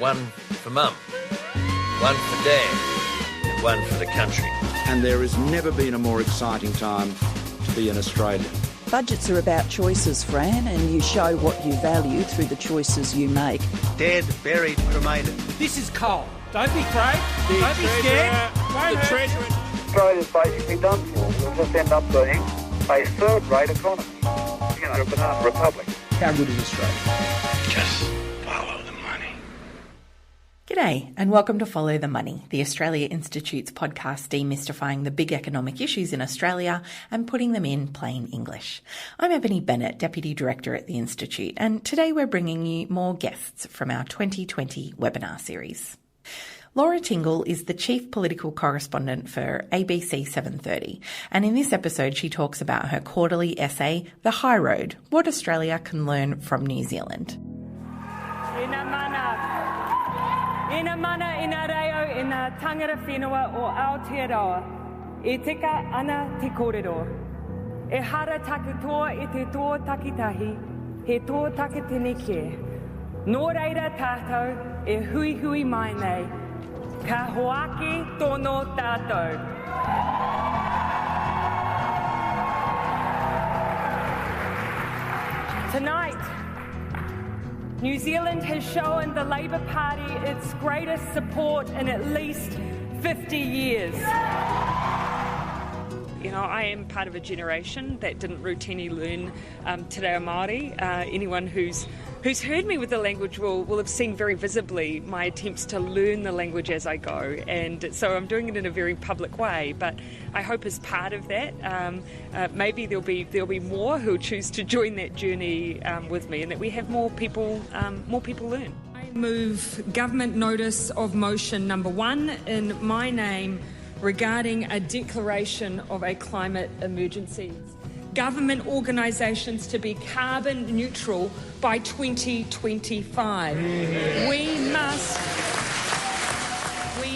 One for Mum, one for Dad, and one for the country. And there has never been a more exciting time to be an Australian. Budgets are about choices, Fran, and you show what you value through the choices you make. Dead, buried, cremated. This is coal. Don't be afraid. Don't be scared. Won't hurt. Australia's basically done for. We'll just end up being a third-rate economy. You know, a banana republic. How good is Australia? Just follow the money. G'day and welcome to Follow the Money, the Australia Institute's podcast demystifying the big economic issues in Australia and putting them in plain English. I'm Ebony Bennett, Deputy Director at the Institute, and today we're bringing you more guests from our 2020 webinar series. Laura Tingle is the Chief Political Correspondent for ABC 730, and in this episode she talks about her quarterly essay, The High Road, What Australia Can Learn from New Zealand. Ina mana ina reo ina tangara whenua o Aotearoa, e tika ana te kōrero. E hara takatoa e te tō takitahi, he tō takatene ke. Nō reira tātou e hui hui mai nei, ka hoaki tōno tātou. Tonight, New Zealand has shown the Labour Party its greatest support in at least 50 years. You know, I am part of a generation that didn't routinely learn Te Reo Māori. Anyone who's heard me with the language will have seen very visibly my attempts to learn the language as I go, and so I'm doing it in a very public way. But I hope as part of that, maybe there'll be more who'll choose to join that journey with me, and that we have more people learn. I move government notice of motion number 1 in my name regarding a declaration of a climate emergency. Government organisations to be carbon neutral by 2025. We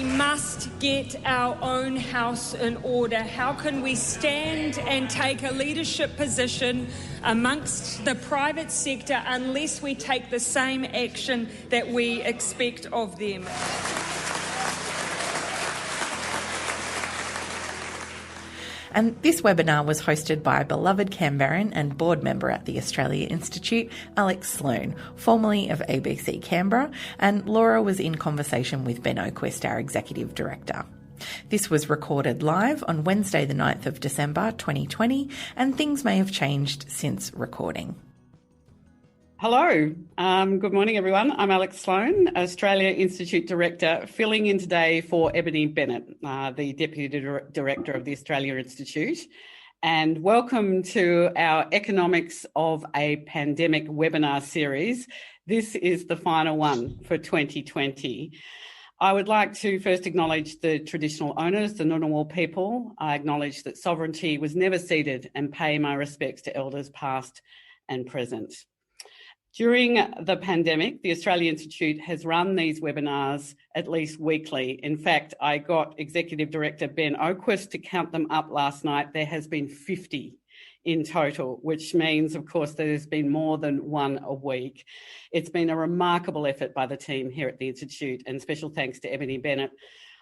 must get our own house in order. How can we stand and take a leadership position amongst the private sector unless we take the same action that we expect of them? And this webinar was hosted by beloved Canberran and board member at the Australia Institute, Alex Sloan, formerly of ABC Canberra, and Laura was in conversation with Ben Oquist, our Executive Director. This was recorded live on Wednesday the 9th of December 2020, and things may have changed since recording. Hello. Good morning, everyone. I'm Alex Sloan, Australia Institute Director, filling in today for Ebony Bennett, the Deputy Director of the Australia Institute. And welcome to our Economics of a Pandemic webinar series. This is the final one for 2020. I would like to first acknowledge the traditional owners, the Ngunnawal people. I acknowledge that sovereignty was never ceded and pay my respects to elders past and present. During the pandemic, the Australia Institute has run these webinars at least weekly. In fact, I got Executive Director Ben Oquist to count them up last night. There has been 50 in total, which means, of course, there's been more than one a week. It's been a remarkable effort by the team here at the Institute, and special thanks to Ebony Bennett,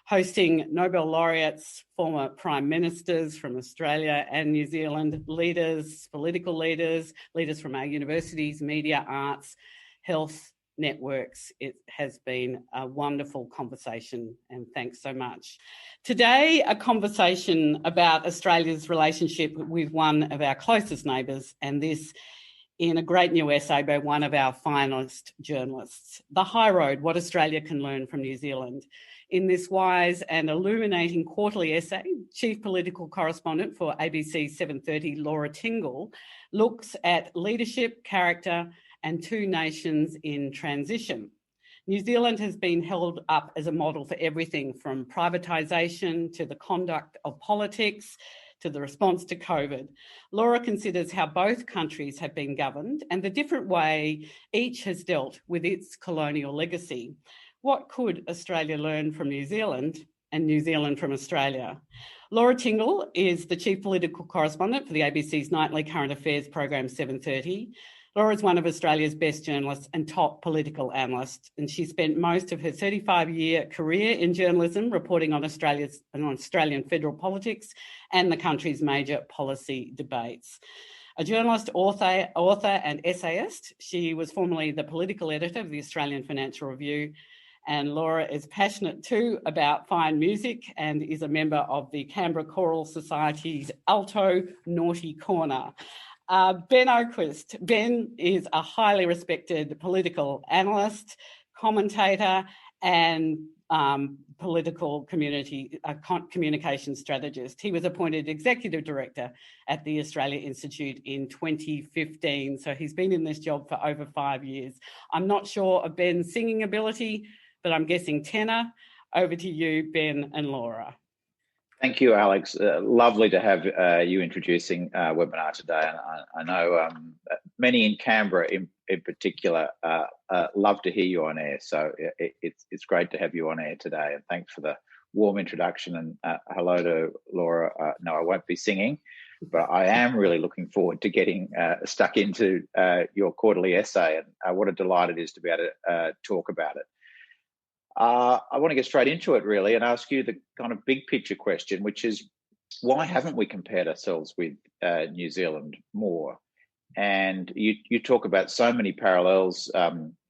hosting Nobel laureates, former prime ministers from Australia and New Zealand, leaders, political leaders, leaders from our universities, media, arts, health networks. It has been a wonderful conversation, and thanks so much. Today, a conversation about Australia's relationship with one of our closest neighbours, and this in a great new essay by one of our finest journalists. The High Road, What Australia Can Learn from New Zealand. In this wise and illuminating quarterly essay, Chief Political Correspondent for ABC 730, Laura Tingle, looks at leadership, character, and two nations in transition. New Zealand has been held up as a model for everything from privatisation to the conduct of politics to the response to COVID. Laura considers how both countries have been governed and the different way each has dealt with its colonial legacy. What could Australia learn from New Zealand and New Zealand from Australia? Laura Tingle is the Chief Political Correspondent for the ABC's nightly current affairs program 730. Laura is one of Australia's best journalists and top political analysts, and she spent most of her 35-year career in journalism reporting on Australian federal politics and the country's major policy debates. A journalist, author and essayist, she was formerly the political editor of the Australian Financial Review, and Laura is passionate too about fine music and is a member of the Canberra Choral Society's Alto Naughty Corner. Ben Oquist. Ben is a highly respected political analyst, commentator, and political communication strategist. He was appointed Executive Director at the Australia Institute in 2015, so he's been in this job for over 5 years. I'm not sure of Ben's singing ability, but I'm guessing tenor. Over to you, Ben and Laura. Thank you, Alex. Lovely to have you introducing our webinar today. And I know many in Canberra in particular love to hear you on air. So it's great to have you on air today. And thanks for the warm introduction. And hello to Laura. No, I won't be singing, but I am really looking forward to getting stuck into your quarterly essay. And what a delight it is to be able to talk about it. I want to get straight into it, really, and ask you the kind of big picture question, which is, why haven't we compared ourselves with New Zealand more? And you talk about so many parallels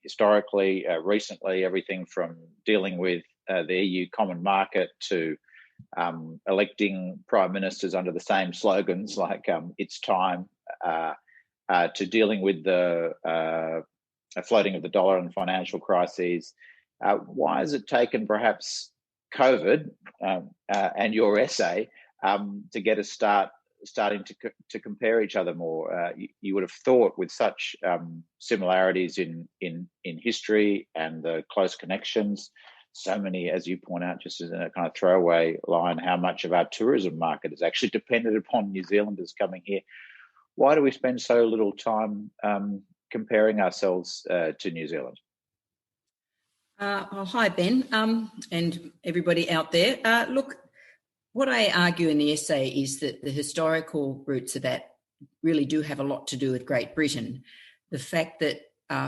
historically, recently, everything from dealing with the EU common market to electing prime ministers under the same slogans like "It's time," to dealing with the floating of the dollar and financial crises. Why has it taken perhaps COVID and your essay to get us starting to compare each other more? You would have thought, with such similarities in history and the close connections, so many, as you point out, just as a kind of throwaway line, how much of our tourism market is actually dependent upon New Zealanders coming here. Why do we spend so little time comparing ourselves to New Zealand? Hi, Ben, and everybody out there. Look, what I argue in the essay is that the historical roots of that really do have a lot to do with Great Britain. The fact that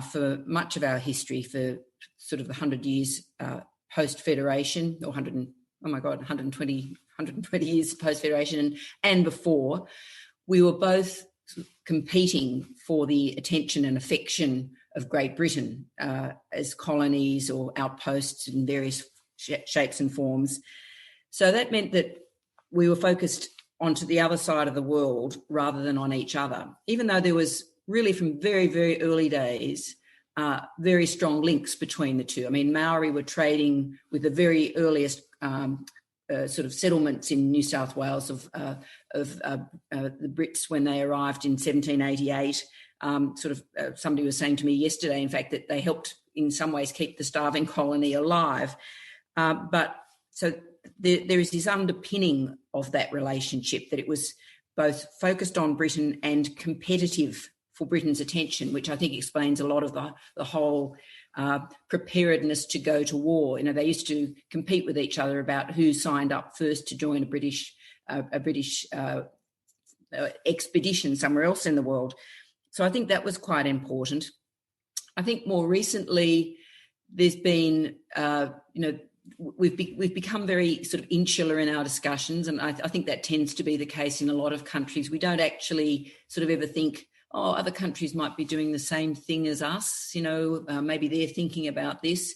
for much of our history, for sort of the 100 years post-Federation, or 120 years post-Federation and before, we were both competing for the attention and affection of Great Britain as colonies or outposts in various shapes and forms. So that meant that we were focused onto the other side of the world rather than on each other, even though there was really from very, very early days very strong links between the two. I mean, Maori were trading with the very earliest sort of settlements in New South Wales of the Brits when they arrived in 1788. Somebody was saying to me yesterday, in fact, that they helped in some ways keep the starving colony alive. But so there is this underpinning of that relationship, that it was both focused on Britain and competitive for Britain's attention, which I think explains a lot of the whole preparedness to go to war. You know, they used to compete with each other about who signed up first to join a British expedition somewhere else in the world. So I think that was quite important. I think more recently there's been, we've become very sort of insular in our discussions, and I think that tends to be the case in a lot of countries. We don't actually sort of ever think, oh, other countries might be doing the same thing as us, maybe they're thinking about this.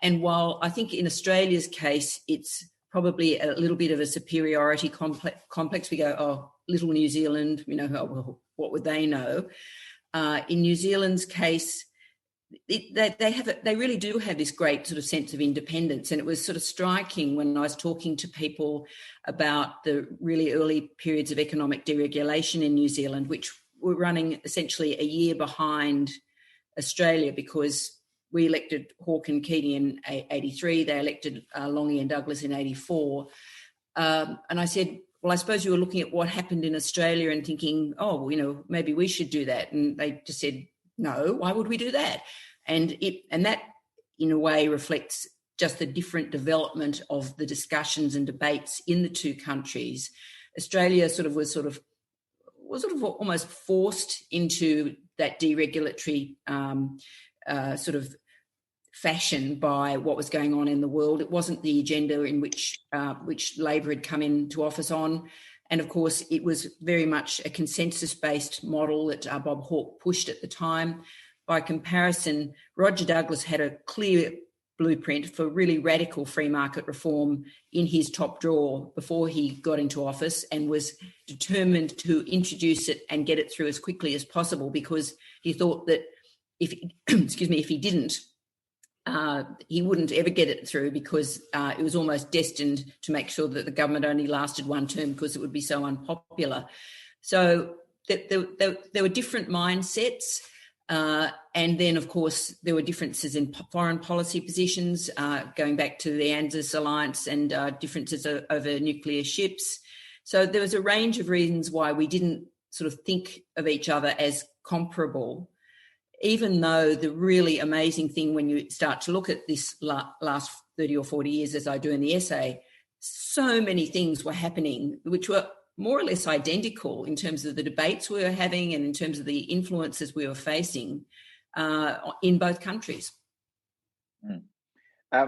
And while I think in Australia's case, it's probably a little bit of a superiority complex. We go, oh, little New Zealand, well, what would they know? In New Zealand's case, they really do have this great sort of sense of independence. And it was sort of striking when I was talking to people about the really early periods of economic deregulation in New Zealand, which were running essentially a year behind Australia, because we elected Hawke and Keating in 83, they elected Longy and Douglas in 84. And I said, well, I suppose you were looking at what happened in Australia and thinking, oh, maybe we should do that. And they just said, no, why would we do that? And that, in a way, reflects just the different development of the discussions and debates in the two countries. Australia was was sort of almost forced into that deregulatory sort of fashion by what was going on in the world. It wasn't the agenda in which Labor had come into office on. And of course, it was very much a consensus-based model that Bob Hawke pushed at the time. By comparison, Roger Douglas had a clear blueprint for really radical free market reform in his top drawer before he got into office, and was determined to introduce it and get it through as quickly as possible, because he thought that if he didn't, he wouldn't ever get it through, because it was almost destined to make sure that the government only lasted one term because it would be so unpopular. So there were different mindsets. And then, of course, there were differences in foreign policy positions, going back to the ANZUS alliance, and differences over nuclear ships. So there was a range of reasons why we didn't sort of think of each other as comparable, even though the really amazing thing when you start to look at this last 30 or 40 years, as I do in the essay, so many things were happening which were more or less identical in terms of the debates we were having and in terms of the influences we were facing in both countries. I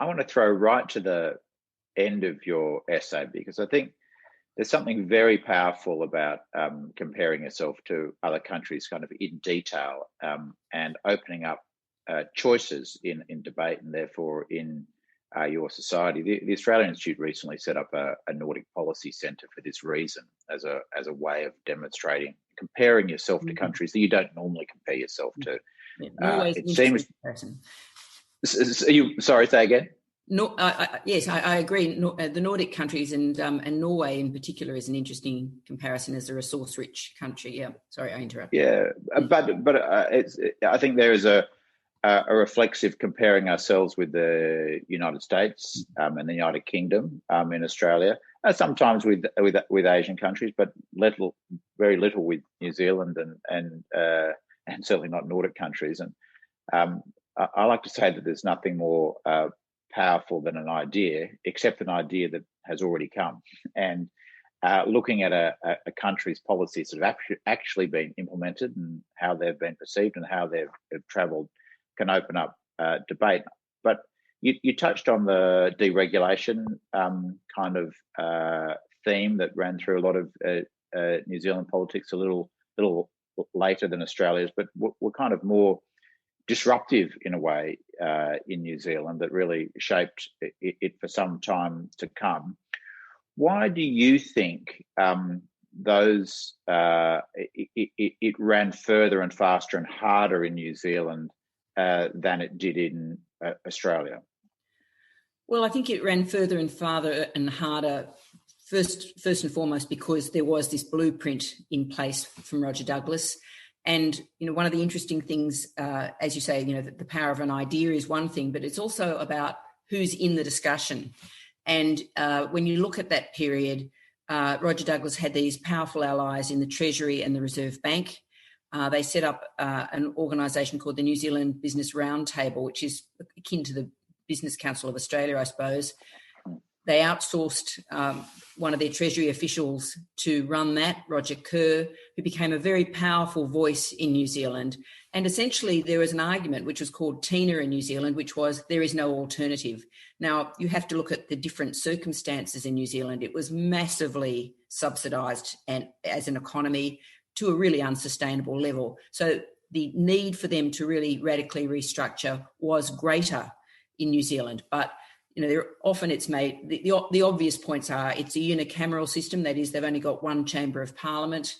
want to throw right to the end of your essay, because I think there's something very powerful about comparing yourself to other countries kind of in detail, and opening up choices in debate, and therefore in your society. The Australian Institute recently set up a Nordic Policy Centre for this reason, as a way of demonstrating, comparing yourself to countries that you don't normally compare yourself to. It seems. Sorry, say again. No, yes, I agree. The Nordic countries and Norway in particular is an interesting comparison as a resource-rich country. Yeah, sorry, I interrupted. Yeah, but I think there is a reflexive comparing ourselves with the United States and the United Kingdom in Australia, sometimes with Asian countries, but very little with New Zealand and certainly not Nordic countries. And I like to say that there's nothing more powerful than an idea, except an idea that has already come. And looking at a country's policies that have actually been implemented and how they've been perceived and how they've travelled can open up debate. But you touched on the deregulation kind of theme that ran through a lot of New Zealand politics a little later than Australia's, but were kind of more disruptive in a way in New Zealand, that really shaped it for some time to come. Why do you think it ran further and faster and harder in New Zealand than it did in Australia? Well, I think it ran further and farther and harder, first and foremost, because there was this blueprint in place from Roger Douglas. And, one of the interesting things, as you say, the power of an idea is one thing, but it's also about who's in the discussion. And when you look at that period, Roger Douglas had these powerful allies in the Treasury and the Reserve Bank. They set up an organisation called the New Zealand Business Roundtable, which is akin to the Business Council of Australia, I suppose. They outsourced one of their Treasury officials to run that, Roger Kerr, who became a very powerful voice in New Zealand. And essentially there was an argument which was called TINA in New Zealand, which was there is no alternative. Now, you have to look at the different circumstances in New Zealand. It was massively subsidised and as an economy to a really unsustainable level. So the need for them to really radically restructure was greater in New Zealand. But it's made, the obvious points are it's a unicameral system. That is, they've only got one chamber of parliament.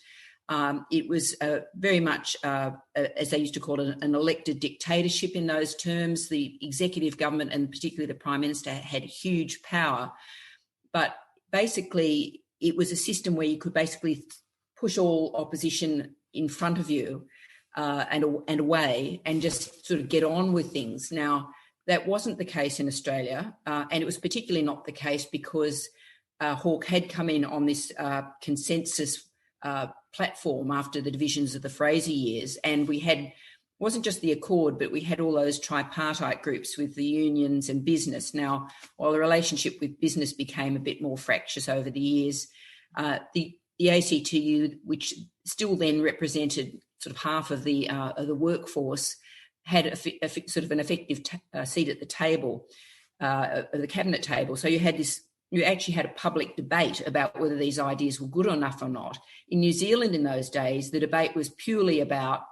It was very much, as they used to call it, an elected dictatorship in those terms. The executive government and particularly the Prime Minister had huge power. But basically, it was a system where you could basically push all opposition in front of you and away and just sort of get on with things. Now, that wasn't the case in Australia, and it was particularly not the case because Hawke had come in on this consensus platform after the divisions of the Fraser years, and we had, wasn't just the Accord, but we had all those tripartite groups with the unions and business. Now, while the relationship with business became a bit more fractious over the years, the the ACTU, which still then represented sort of half of the workforce, had a sort of an effective seat at the table, the cabinet table. So you actually had a public debate about whether these ideas were good enough or not. In New Zealand in those days, the debate was purely about,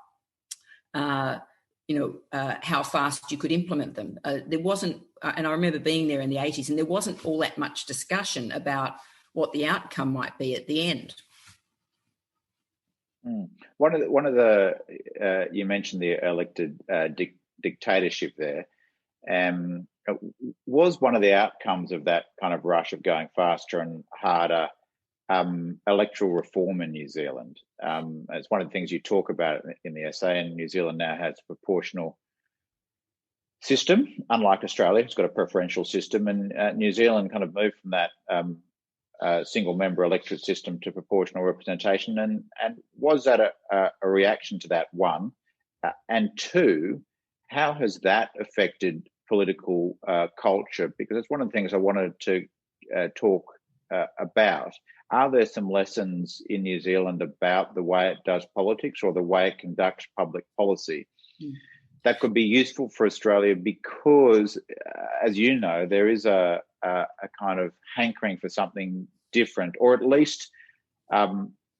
how fast you could implement them. There wasn't, and I remember being there in the 80s, and there wasn't all that much discussion about what the outcome might be at the end. One of the you mentioned the elected dictatorship there. Was one of the outcomes of that kind of rush of going faster and harder electoral reform in New Zealand? It's one of the things you talk about in the essay, and New Zealand now has a proportional system, unlike Australia. It's got a preferential system, and New Zealand kind of moved from that single-member electorate system to proportional representation. And was that a reaction to that, one? And two, how has that affected political culture? Because it's one of the things I wanted to talk about. Are there some lessons in New Zealand about the way it does politics or the way it conducts public policy that could be useful for Australia? Because, as you know, there is a kind of hankering for something different, or at least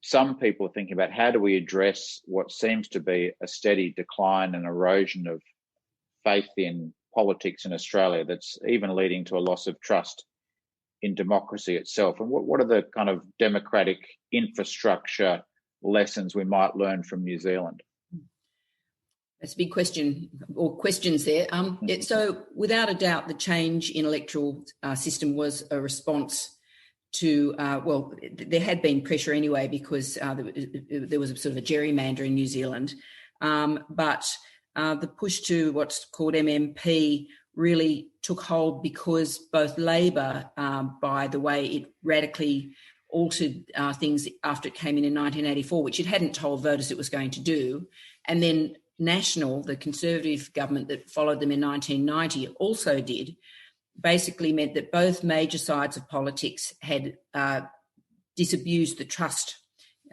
some people are thinking about how do we address what seems to be a steady decline and erosion of faith in politics in Australia that's even leading to a loss of trust in democracy itself. And what are the kind of democratic infrastructure lessons we might learn from New Zealand? That's a big question, or questions there. So without a doubt, the change in electoral system was a response to, there had been pressure anyway because there was a sort of a gerrymander in New Zealand. But the push to what's called MMP really took hold because both Labor, by the way it radically altered things after it came in 1984, which it hadn't told voters it was going to do, and then National, the Conservative government that followed them in 1990, also did, basically meant that both major sides of politics had disabused the trust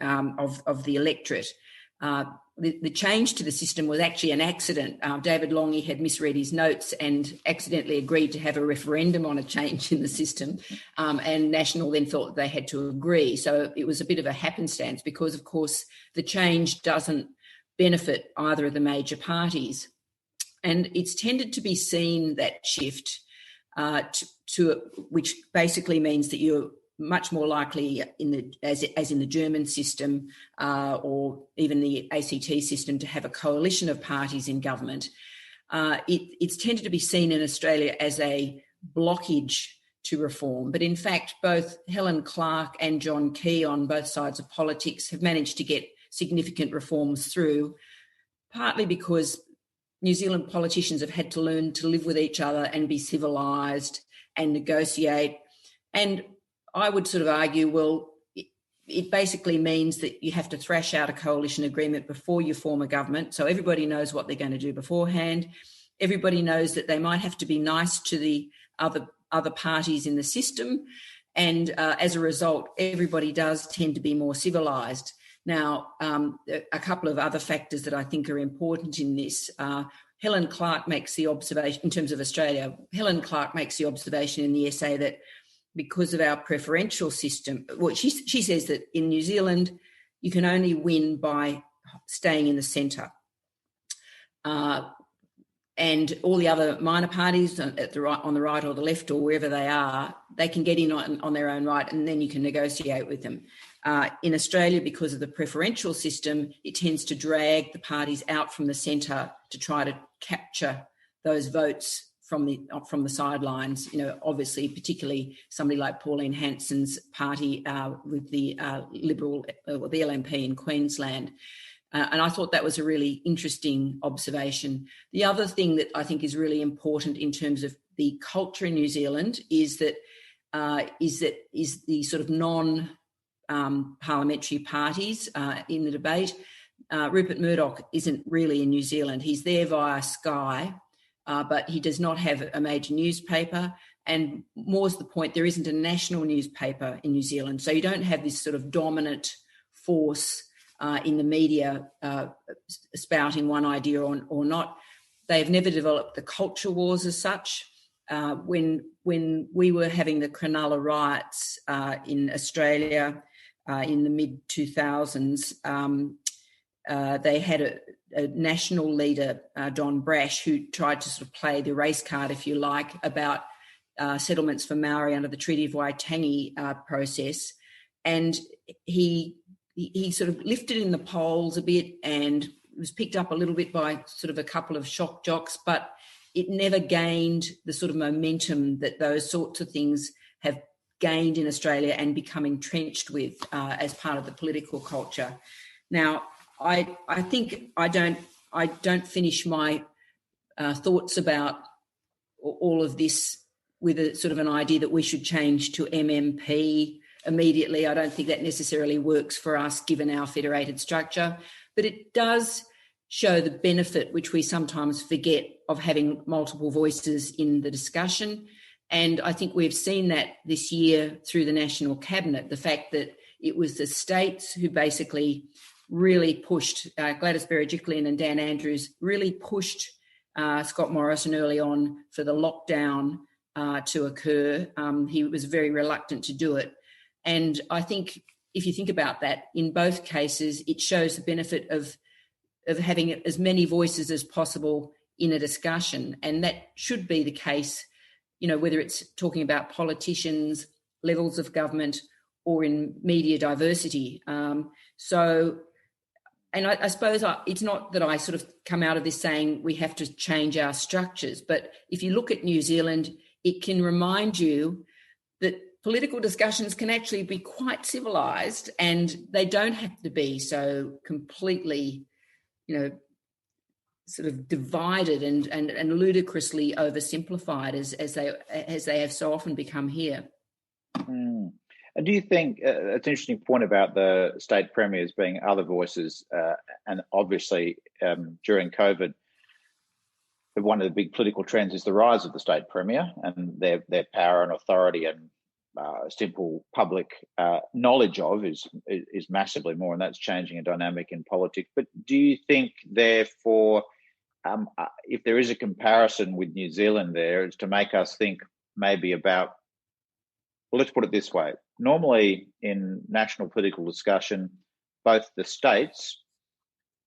of the electorate. The change to the system was actually an accident. David Lange had misread his notes and accidentally agreed to have a referendum on a change in the system, and National then thought they had to agree. So it was a bit of a happenstance because, of course, the change doesn't benefit either of the major parties. And it's tended to be seen, that shift, to which basically means that you're much more likely as in the German system or even the ACT system to have a coalition of parties in government. It's tended to be seen in Australia as a blockage to reform. But in fact, both Helen Clark and John Key on both sides of politics have managed to get significant reforms through, partly because New Zealand politicians have had to learn to live with each other and be civilised and negotiate. And I would sort of argue, well, it basically means that you have to thrash out a coalition agreement before you form a government. So everybody knows what they're going to do beforehand. Everybody knows that they might have to be nice to the other parties in the system. And as a result, everybody does tend to be more civilised. Now, a couple of other factors that I think are important in this, Helen Clark makes the observation, in terms of Australia, Helen Clark makes the observation in the essay that because of our preferential system, well, she says that in New Zealand, you can only win by staying in the centre. And all the other minor parties on the right or the left or wherever they are, they can get in on their own right, and then you can negotiate with them. In Australia, because of the preferential system, it tends to drag the parties out from the centre to try to capture those votes from the sidelines. You know, obviously, particularly somebody like Pauline Hanson's party with the Liberal, the LNP in Queensland. And I thought that was a really interesting observation. The other thing that I think is really important in terms of the culture in New Zealand is the sort of non-parliamentary parties in the debate. Rupert Murdoch isn't really in New Zealand. He's there via Sky, but he does not have a major newspaper. And more's the point, there isn't a national newspaper in New Zealand. So you don't have this sort of dominant force in the media spouting one idea or not. They've never developed the culture wars as such. When we were having the Cronulla riots in Australia in the mid-2000s, they had a national leader, Don Brash, who tried to sort of play the race card, if you like, about settlements for Maori under the Treaty of Waitangi process. And he sort of lifted in the polls a bit and was picked up a little bit by sort of a couple of shock jocks, but it never gained the sort of momentum that those sorts of things have gained in Australia and become entrenched with as part of the political culture. Now, I think I don't finish my thoughts about all of this with a sort of an idea that we should change to MMP immediately. I don't think that necessarily works for us given our federated structure, but it does show the benefit, which we sometimes forget, of having multiple voices in the discussion. And I think we've seen that this year through the National Cabinet, the fact that it was the states who basically really pushed, Gladys Berejiklian and Dan Andrews really pushed Scott Morrison early on for the lockdown to occur. He was very reluctant to do it. And I think if you think about that, in both cases, it shows the benefit of having as many voices as possible in a discussion. And that should be the case, whether it's talking about politicians, levels of government, or in media diversity. And I suppose it's not that I sort of come out of this saying we have to change our structures, but if you look at New Zealand, it can remind you that political discussions can actually be quite civilised, and they don't have to be so completely, sort of divided and ludicrously oversimplified as they have so often become here. Mm. And do you think it's an interesting point about the state premiers being other voices, and obviously during COVID, one of the big political trends is the rise of the state premier and their power and authority and simple public knowledge of is massively more, and that's changing a dynamic in politics. But do you think, therefore, if there is a comparison with New Zealand there, it's to make us think maybe about, well, let's put it this way. Normally in national political discussion, both the state's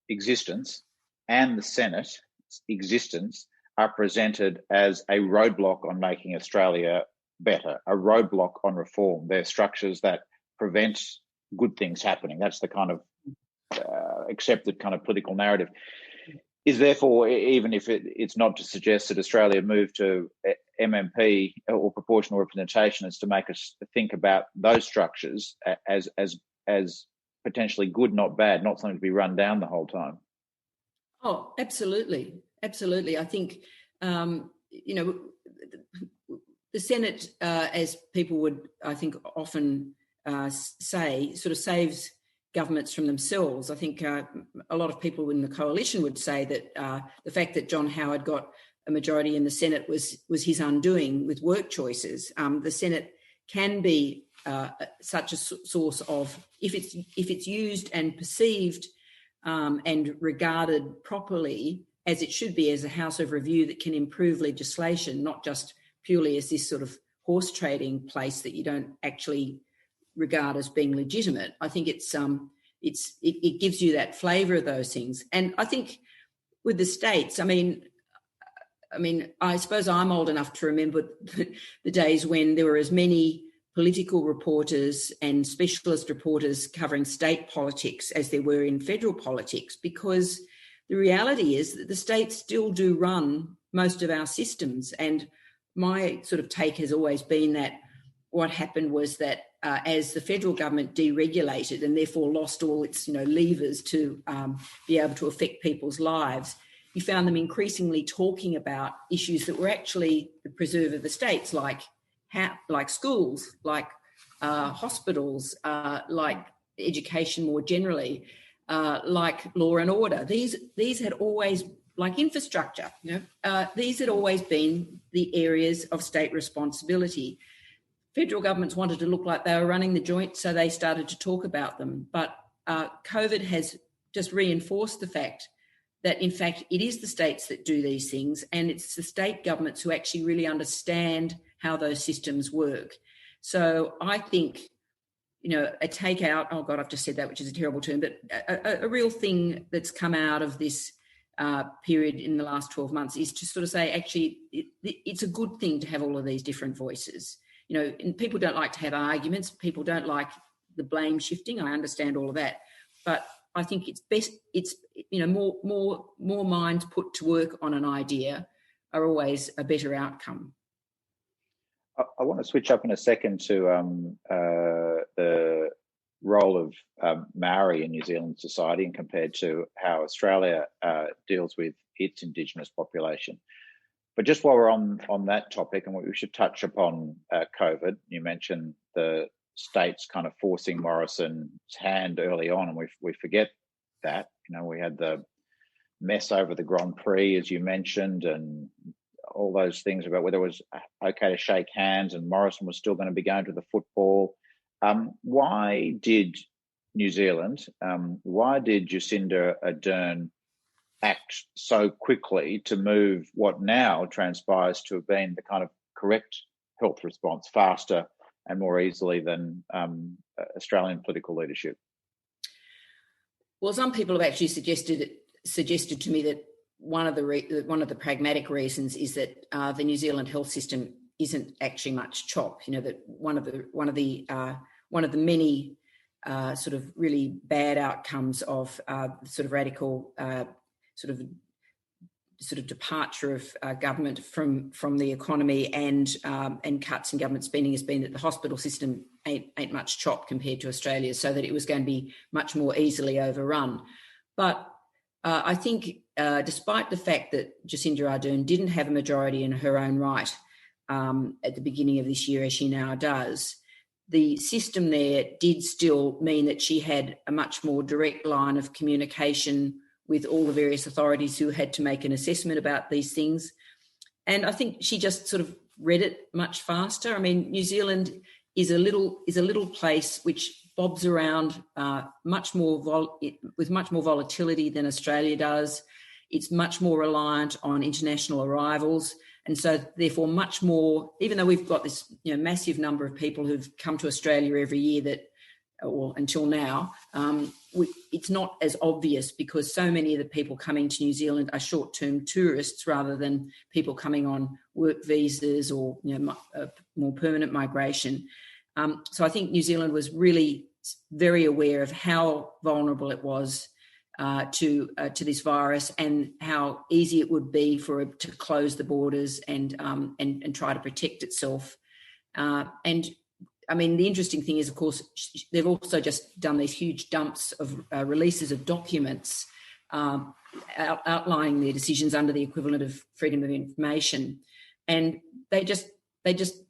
existence and the Senate's existence are presented as a roadblock on making Australia better, a roadblock on reform. They're structures that prevent good things happening. That's the kind of accepted kind of political narrative. Is therefore, even if it's not to suggest that Australia moved to MMP or proportional representation, it's to make us think about those structures as potentially good, not bad, not something to be run down the whole time. Oh, absolutely. Absolutely. I think, the Senate, as people would, I think, often say, sort of saves governments from themselves. I think a lot of people in the coalition would say that the fact that John Howard got a majority in the Senate was his undoing with work choices. The Senate can be such a source of, if it's used and perceived and regarded properly, as it should be, as a house of review that can improve legislation, not just purely as this sort of horse trading place that you don't actually regard as being legitimate. I think it gives you that flavour of those things. And I think with the states, I mean, I suppose I'm old enough to remember the days when there were as many political reporters and specialist reporters covering state politics as there were in federal politics, because the reality is that the states still do run most of our systems. And my sort of take has always been that what happened was that as the federal government deregulated and therefore lost all its levers to be able to affect people's lives, you found them increasingly talking about issues that were actually the preserve of the states, like schools, like hospitals, like education more generally, like law and order. These had always like infrastructure. These had always been the areas of state responsibility. Federal governments wanted to look like they were running the joint, so they started to talk about them. But COVID has just reinforced the fact that, in fact, it is the states that do these things, and it's the state governments who actually really understand how those systems work. So I think, a takeout, oh God, I've just said that, which is a terrible term, but a real thing that's come out of this period in the last 12 months is to sort of say, actually, it's a good thing to have all of these different voices. And people don't like to have arguments. People don't like the blame shifting. I understand all of that. But I think it's best, more minds put to work on an idea are always a better outcome. I want to switch up in a second to the role of Maori in New Zealand society and compared to how Australia deals with its Indigenous population. But just while we're on that topic, and we should touch upon COVID, you mentioned the states kind of forcing Morrison's hand early on, and we forget that. We had the mess over the Grand Prix, as you mentioned, and all those things about whether it was okay to shake hands, and Morrison was still going to be going to the football. Why did New Zealand, why did Jacinda Ardern act so quickly to move what now transpires to have been the kind of correct health response faster and more easily than Australian political leadership? Well, some people have actually suggested to me that one of the pragmatic reasons is that the New Zealand health system isn't actually much chop. That one of the many sort of really bad outcomes of sort of radical sort of departure of government from the economy and cuts in government spending has been that the hospital system ain't much chop compared to Australia, so that it was going to be much more easily overrun. But I think despite the fact that Jacinda Ardern didn't have a majority in her own right at the beginning of this year, as she now does, the system there did still mean that she had a much more direct line of communication with all the various authorities who had to make an assessment about these things. And I think she just sort of read it much faster. I mean, New Zealand is a little place which bobs around much more with much more volatility than Australia does. It's much more reliant on international arrivals. And so therefore much more, even though we've got this massive number of people who've come to Australia every year or until now, it's not as obvious because so many of the people coming to New Zealand are short-term tourists rather than people coming on work visas or more permanent migration. So I think New Zealand was really very aware of how vulnerable it was to this virus and how easy it would be for it to close the borders and try to protect itself. And I mean, the interesting thing is, of course, they've also just done these huge dumps of releases of documents outlining their decisions under the equivalent of freedom of information. And they just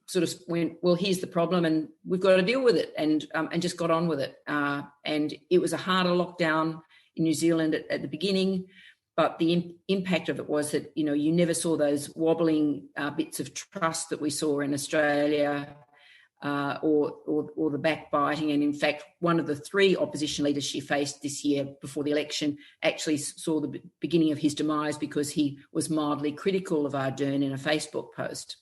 sort of went, well, here's the problem and we've got to deal with it, and just got on with it. And it was a harder lockdown in New Zealand at the beginning, but the impact of it was that, you never saw those wobbling bits of trust that we saw in Australia, or the backbiting. And in fact, one of the three opposition leaders she faced this year before the election actually saw the beginning of his demise because he was mildly critical of Ardern in a Facebook post.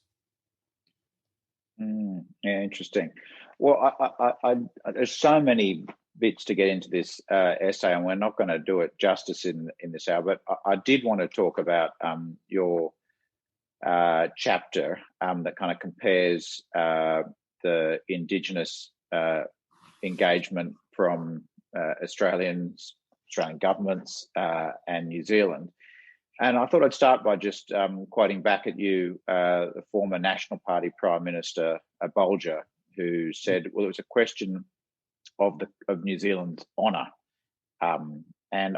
Yeah, interesting. Well, I there's so many bits to get into this essay, and we're not going to do it justice in this hour, but I did want to talk about your chapter that kind of compares the Indigenous engagement from Australian governments and New Zealand. And I thought I'd start by just quoting back at you the former National Party Prime Minister Bolger, who said, well, it was a question of New Zealand's honour. And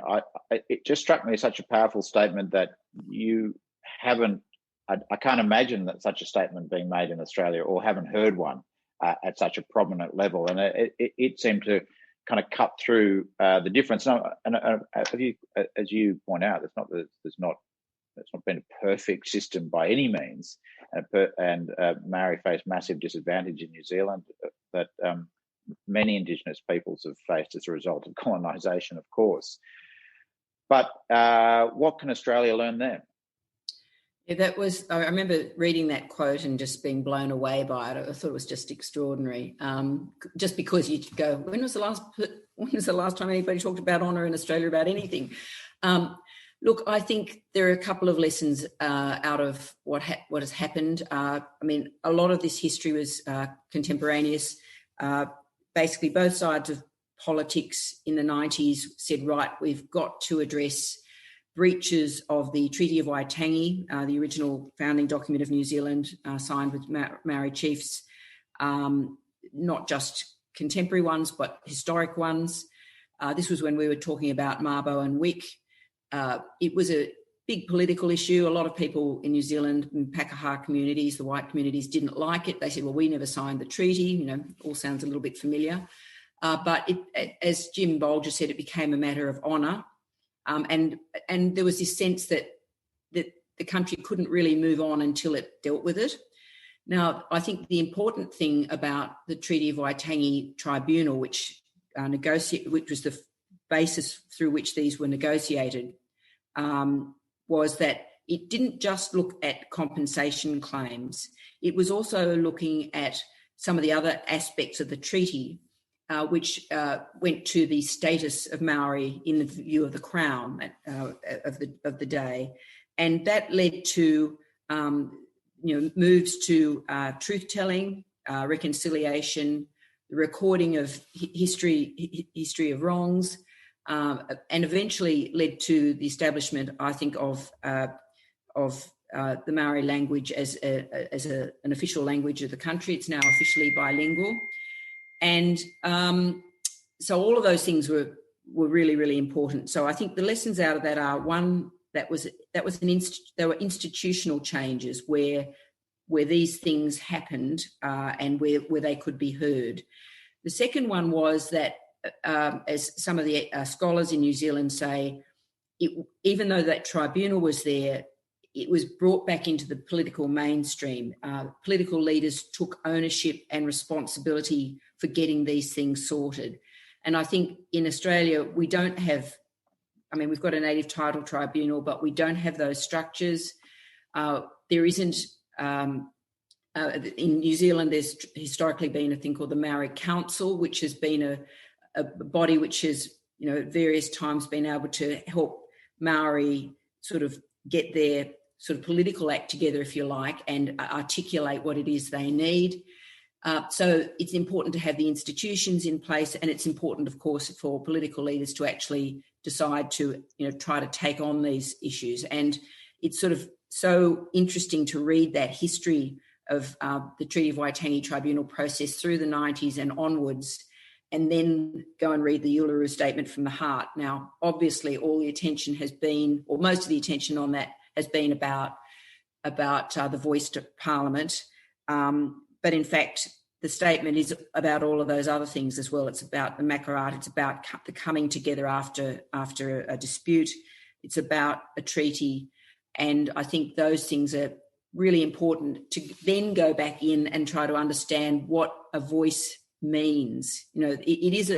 it just struck me as such a powerful statement that you haven't, I can't imagine that such a statement being made in Australia, or haven't heard one at such a prominent level. And it seemed to kind of cut through the difference. And as you point out, there's not been a perfect system by any means, and Maori face massive disadvantage in New Zealand that many Indigenous peoples have faced as a result of colonisation, of course. But what can Australia learn there? Yeah, I remember reading that quote and just being blown away by it. I thought it was just extraordinary. Just because you go, when was the last time anybody talked about honour in Australia about anything? Look, I think there are a couple of lessons out of what has happened. I mean, a lot of this history was contemporaneous. Basically, both sides of politics in the 90s said, right, we've got to address breaches of the Treaty of Waitangi, the original founding document of New Zealand, signed with Maori chiefs, not just contemporary ones, but historic ones. This was when we were talking about Mabo and Wick. It was a big political issue. A lot of people in New Zealand, in Pākehā communities, the white communities, didn't like it. They said, well, we never signed the treaty. All sounds a little bit familiar. But as Jim Bolger said, it became a matter of honour. And there was this sense that the country couldn't really move on until it dealt with it. Now, I think the important thing about the Treaty of Waitangi Tribunal, which was the basis through which these were negotiated, was that it didn't just look at compensation claims. It was also looking at some of the other aspects of the treaty, which went to the status of Maori in the view of the Crown of the day, and that led to moves to truth telling, reconciliation, the recording of history of wrongs, and eventually led to the establishment, I think, of the Maori language as an official language of the country. It's now officially bilingual. And so all of those things were really, really important. So I think the lessons out of that are, one, there were institutional changes where these things happened and where they could be heard. The second one was that, as some of the scholars in New Zealand say, even though that tribunal was there, it was brought back into the political mainstream. Political leaders took ownership and responsibility for getting these things sorted. And I think in Australia, we've got a native title tribunal, but we don't have those structures. There isn't, in New Zealand, there's historically been a thing called the Maori Council, which has been a body which has, at various times been able to help Maori sort of get their sort of political act together, if you like, and articulate what it is they need. So it's important to have the institutions in place, and it's important, of course, for political leaders to actually decide to, try to take on these issues. And it's sort of so interesting to read that history of the Treaty of Waitangi Tribunal process through the 90s and onwards, and then go and read the Uluru Statement from the Heart. Now, obviously, all the attention has been, or most of the attention on that has been about the voice to Parliament. But in fact, the statement is about all of those other things as well. It's about the Makarata. It's about the coming together after a dispute. It's about a treaty. And I think those things are really important to then go back in and try to understand what a voice means. It is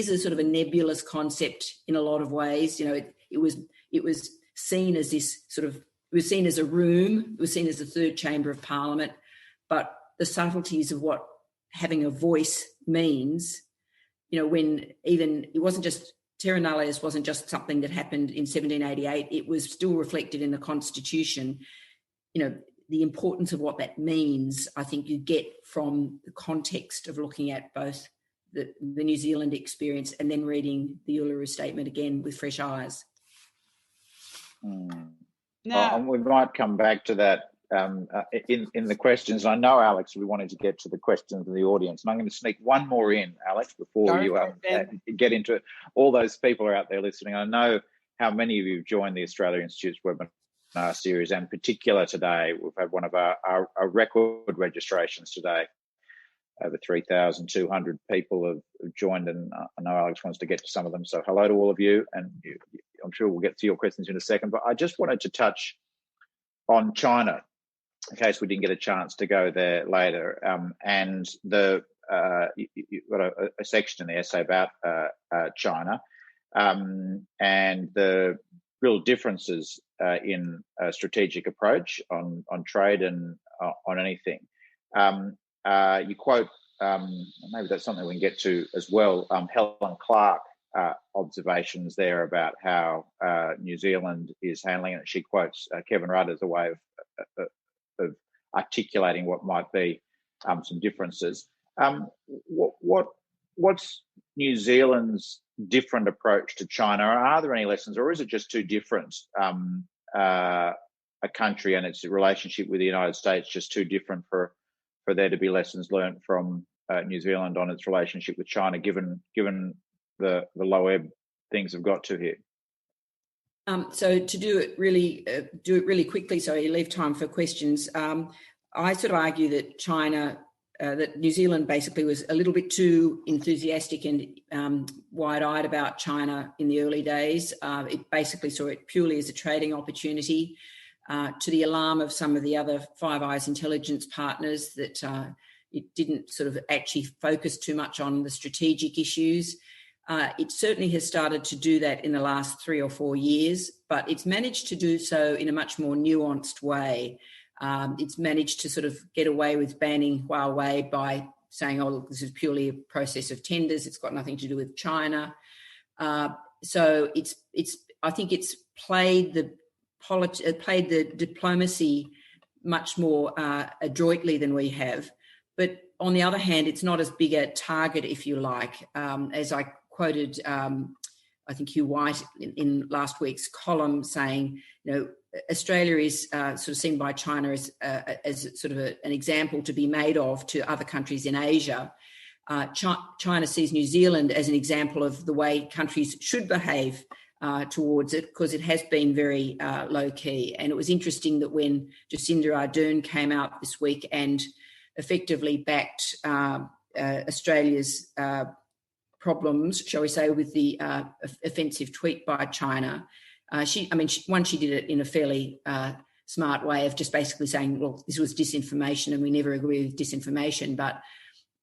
a sort of a nebulous concept in a lot of ways. It was seen as this sort of, it was seen as a room, it was seen as the third chamber of Parliament, but the subtleties of what having a voice means, when even it wasn't just terra nullius wasn't just something that happened in 1788, it was still reflected in the Constitution. The importance of what that means, I think you get from the context of looking at both the New Zealand experience and then reading the Uluru Statement again with fresh eyes. Now, we might come back to that in the questions. I know, Alex, we wanted to get to the questions of the audience, and I'm going to sneak one more in, Alex, before you get into it. All those people are out there listening. I know how many of you have joined the Australia Institute's webinar series, and in particular today, we've had one of our record registrations today. over 3,200 people have joined, and I know Alex wants to get to some of them. So hello to all of you, and I'm sure we'll get to your questions in a second. But I just wanted to touch on China, in case we didn't get a chance to go there later. And you've got a section in the essay about China and the real differences in a strategic approach on trade and on anything. You quote, maybe that's something we can get to as well, Helen Clark observations there about how New Zealand is handling it. She quotes Kevin Rudd as a way of articulating what might be some differences. What's New Zealand's different approach to China? Are there any lessons, or is it just too different? A country and its relationship with the United States just too different for there to be lessons learned from New Zealand on its relationship with China, given the low ebb things have got to here? So to do it really quickly, so you leave time for questions. I sort of argue that that New Zealand basically was a little bit too enthusiastic and wide-eyed about China in the early days. It basically saw it purely as a trading opportunity, to the alarm of some of the other Five Eyes intelligence partners, that it didn't sort of actually focus too much on the strategic issues. It certainly has started to do that in the last 3 or 4 years, but it's managed to do so in a much more nuanced way. It's managed to sort of get away with banning Huawei by saying, oh, look, this is purely a process of tenders. It's got nothing to do with China. So I think it's played the diplomacy much more adroitly than we have. But on the other hand, it's not as big a target, if you like. As I quoted, I think Hugh White in last week's column saying, Australia is sort of seen by China as sort of an example to be made of to other countries in Asia. China sees New Zealand as an example of the way countries should behave towards it, because it has been very low-key. And it was interesting that when Jacinda Ardern came out this week and effectively backed Australia's problems, shall we say, with the offensive tweet by China, she did it in a fairly smart way of just basically saying, well, this was disinformation and we never agree with disinformation. But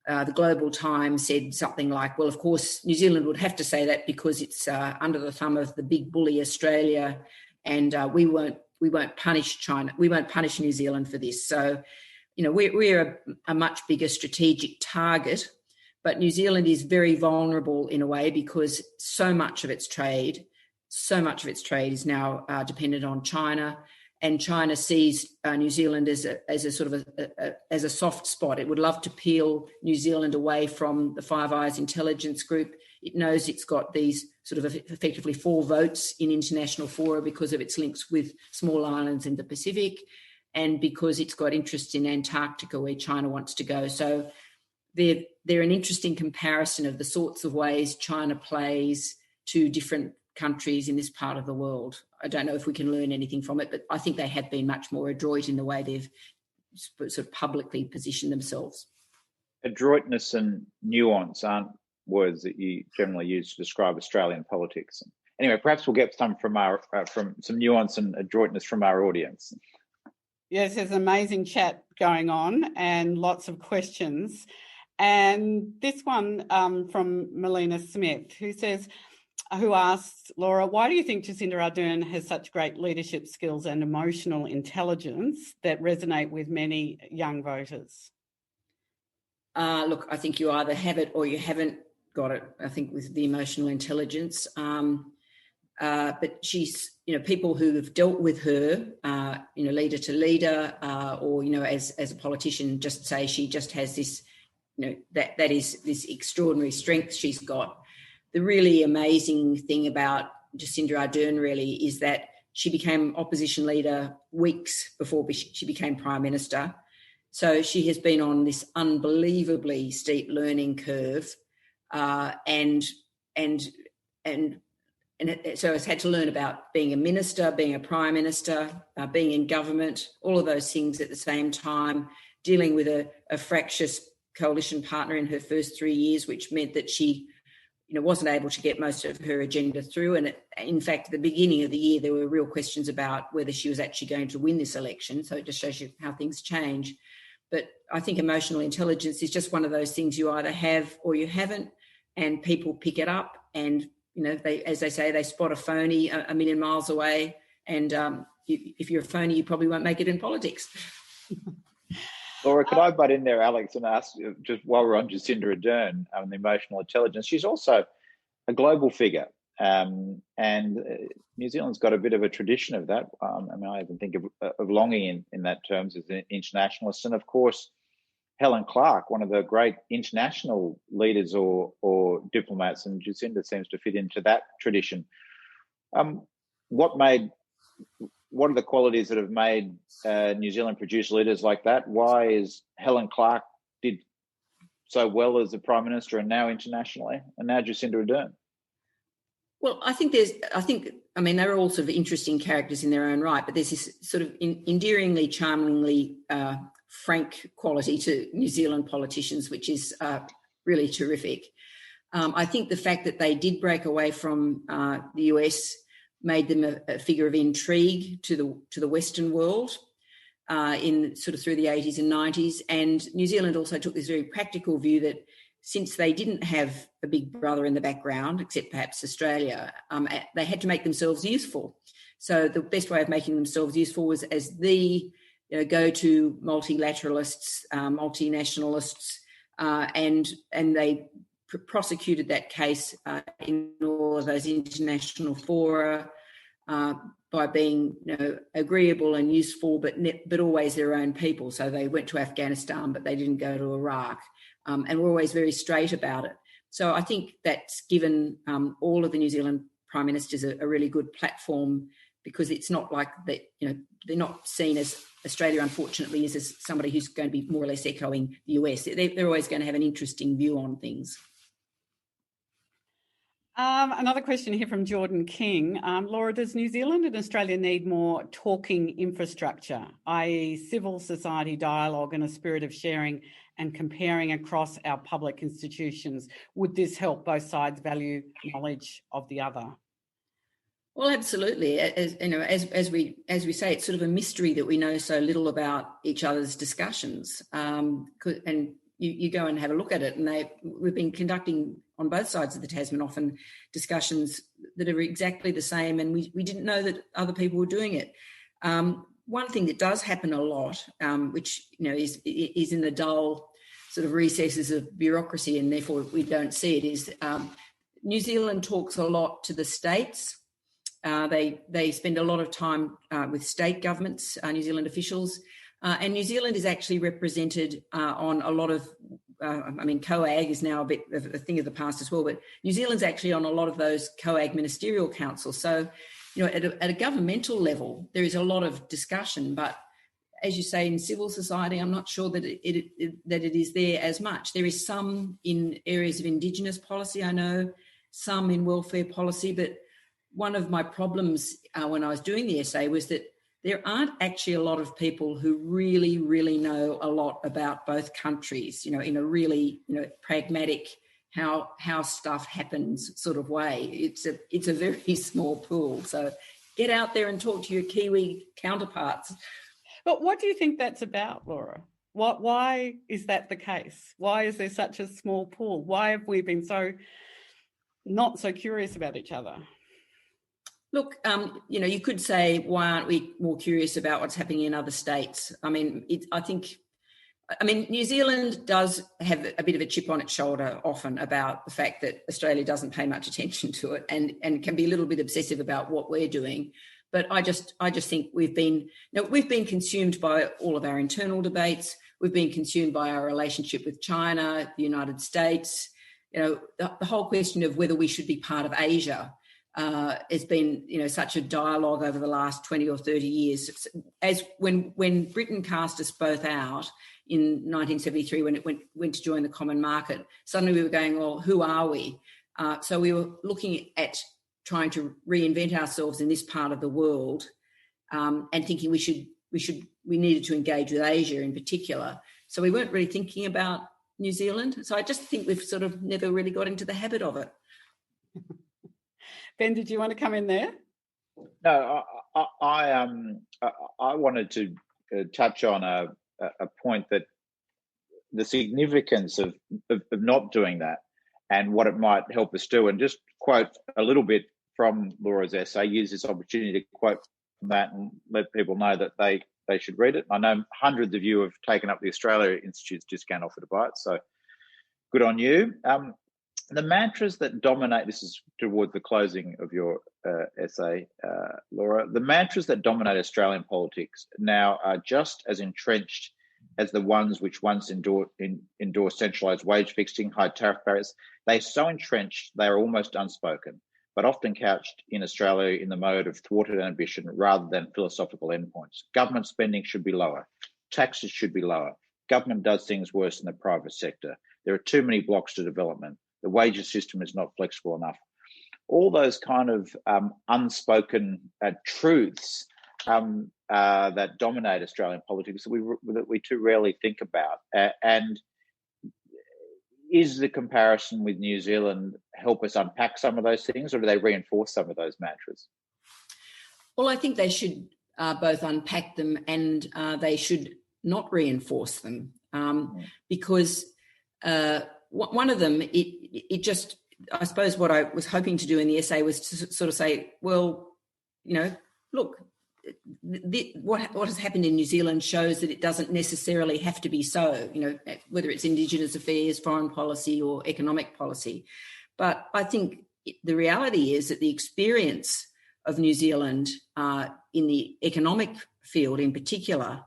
the Global Times said something like, well, of course, New Zealand would have to say that because it's under the thumb of the big bully Australia, and we won't punish China. We won't punish New Zealand for this. So, we're a much bigger strategic target, but New Zealand is very vulnerable in a way because so much of its trade is now dependent on China. And China sees New Zealand as a sort of as a soft spot. It would love to peel New Zealand away from the Five Eyes intelligence group. It knows it's got these sort of effectively 4 votes in international fora because of its links with small islands in the Pacific, and because it's got interest in Antarctica, where China wants to go. So they're an interesting comparison of the sorts of ways China plays to different countries in this part of the world. I don't know if we can learn anything from it, but I think they have been much more adroit in the way they've sort of publicly positioned themselves. Adroitness and nuance aren't words that you generally use to describe Australian politics. Anyway, perhaps we'll get some from some nuance and adroitness from our audience. Yes, there's an amazing chat going on and lots of questions. And this one from Melina Smith, who asks, Laura, why do you think Jacinda Ardern has such great leadership skills and emotional intelligence that resonate with many young voters? Look, I think you either have it or you haven't got it, I think, with the emotional intelligence. But she's, people who have dealt with her, leader to leader, or, as a politician, just say she just has this, that is this extraordinary strength she's got. The really amazing thing about Jacinda Ardern really is that she became opposition leader weeks before she became Prime Minister. So she has been on this unbelievably steep learning curve, and so has had to learn about being a minister, being a Prime Minister, being in government, all of those things at the same time, dealing with a fractious coalition partner in her first 3 years, which meant that she wasn't able to get most of her agenda through. And in fact, at the beginning of the year, there were real questions about whether she was actually going to win this election. So it just shows you how things change. But I think emotional intelligence is just one of those things you either have or you haven't, and people pick it up. And, as they say, they spot a phony a million miles away. And if you're a phony, you probably won't make it in politics. Laura, could I butt in there, Alex, and ask, just while we're on Jacinda Ardern and the emotional intelligence, she's also a global figure, and New Zealand's got a bit of a tradition of that. I even think of longing in that terms as an internationalist. And of course, Helen Clark, one of the great international leaders or diplomats, and Jacinda seems to fit into that tradition. What are the qualities that have made New Zealand produce leaders like that? Why is Helen Clark did so well as the Prime Minister and now internationally, and now Jacinda Ardern? Well, I think they're all sort of interesting characters in their own right, but there's this sort of endearingly, charmingly frank quality to New Zealand politicians, which is really terrific. I think the fact that they did break away from the US made them a figure of intrigue to the Western world in sort of through the 80s and 90s. And New Zealand also took this very practical view that since they didn't have a big brother in the background, except perhaps Australia, they had to make themselves useful. So the best way of making themselves useful was as the go-to multilateralists, multinationalists, and they prosecuted that case in all of those international fora by being agreeable and useful, but always their own people. So they went to Afghanistan, but they didn't go to Iraq, and were always very straight about it. So I think that's given all of the New Zealand prime ministers a really good platform, because it's not like that, they're not seen as Australia, unfortunately, as somebody who's going to be more or less echoing the US. They're always going to have an interesting view on things. Another question here from Jordan King. Laura, does New Zealand and Australia need more talking infrastructure, i.e. civil society dialogue and a spirit of sharing and comparing across our public institutions? Would this help both sides value knowledge of the other? Well, absolutely. As we say, it's sort of a mystery that we know so little about each other's discussions. And you go and have a look at it, and we've been conducting on both sides of the Tasman often discussions that are exactly the same, and we didn't know that other people were doing it. One thing that does happen a lot, which is in the dull sort of recesses of bureaucracy, and therefore we don't see it, is New Zealand talks a lot to the states. They spend a lot of time with state governments, New Zealand officials, and New Zealand is actually represented on a lot of, COAG is now a bit of a thing of the past as well, but New Zealand's actually on a lot of those COAG ministerial councils. So, at a governmental level, there is a lot of discussion, but as you say, in civil society, I'm not sure that it is there as much. There is some in areas of Indigenous policy, I know, some in welfare policy, but one of my problems when I was doing the essay was that there aren't actually a lot of people who really, really know a lot about both countries, in a really, pragmatic, how stuff happens sort of way. It's a very small pool. So get out there and talk to your Kiwi counterparts. But what do you think that's about, Laura? Why is that the case? Why is there such a small pool? Why have we been not so curious about each other? Look, you could say, why aren't we more curious about what's happening in other states? New Zealand does have a bit of a chip on its shoulder often about the fact that Australia doesn't pay much attention to it and can be a little bit obsessive about what we're doing. But I just think we've been consumed by all of our internal debates. We've been consumed by our relationship with China, the United States. The whole question of whether we should be part of Asia. It's been, such a dialogue over the last 20 or 30 years. As when Britain cast us both out in 1973, when it went to join the common market, suddenly we were going, well, who are we? So we were looking at trying to reinvent ourselves in this part of the world, and thinking we needed to engage with Asia in particular. So we weren't really thinking about New Zealand. So I just think we've sort of never really got into the habit of it. Ben, did you want to come in there? No, I wanted to touch on a point that the significance of not doing that and what it might help us do, and just quote a little bit from Laura's essay, use this opportunity to quote from that and let people know that they should read it. I know hundreds of you have taken up the Australia Institute's discount offer to buy it, so good on you. The mantras that dominate, this is towards the closing of your essay, Laura, the mantras that dominate Australian politics now are just as entrenched as the ones which once endorsed centralised wage fixing, high tariff barriers. They're so entrenched, they are almost unspoken, but often couched in Australia in the mode of thwarted ambition rather than philosophical endpoints. Government spending should be lower. Taxes should be lower. Government does things worse than the private sector. There are too many blocks to development. The wages system is not flexible enough. All those kind of unspoken truths that dominate Australian politics that we too rarely think about. And is the comparison with New Zealand help us unpack some of those things, or do they reinforce some of those mantras? Well, I think they should both unpack them and they should not reinforce them because one of them, it just, I suppose what I was hoping to do in the essay was to sort of say, well, look, what has happened in New Zealand shows that it doesn't necessarily have to be so, whether it's Indigenous affairs, foreign policy or economic policy. But I think the reality is that the experience of New Zealand in the economic field in particular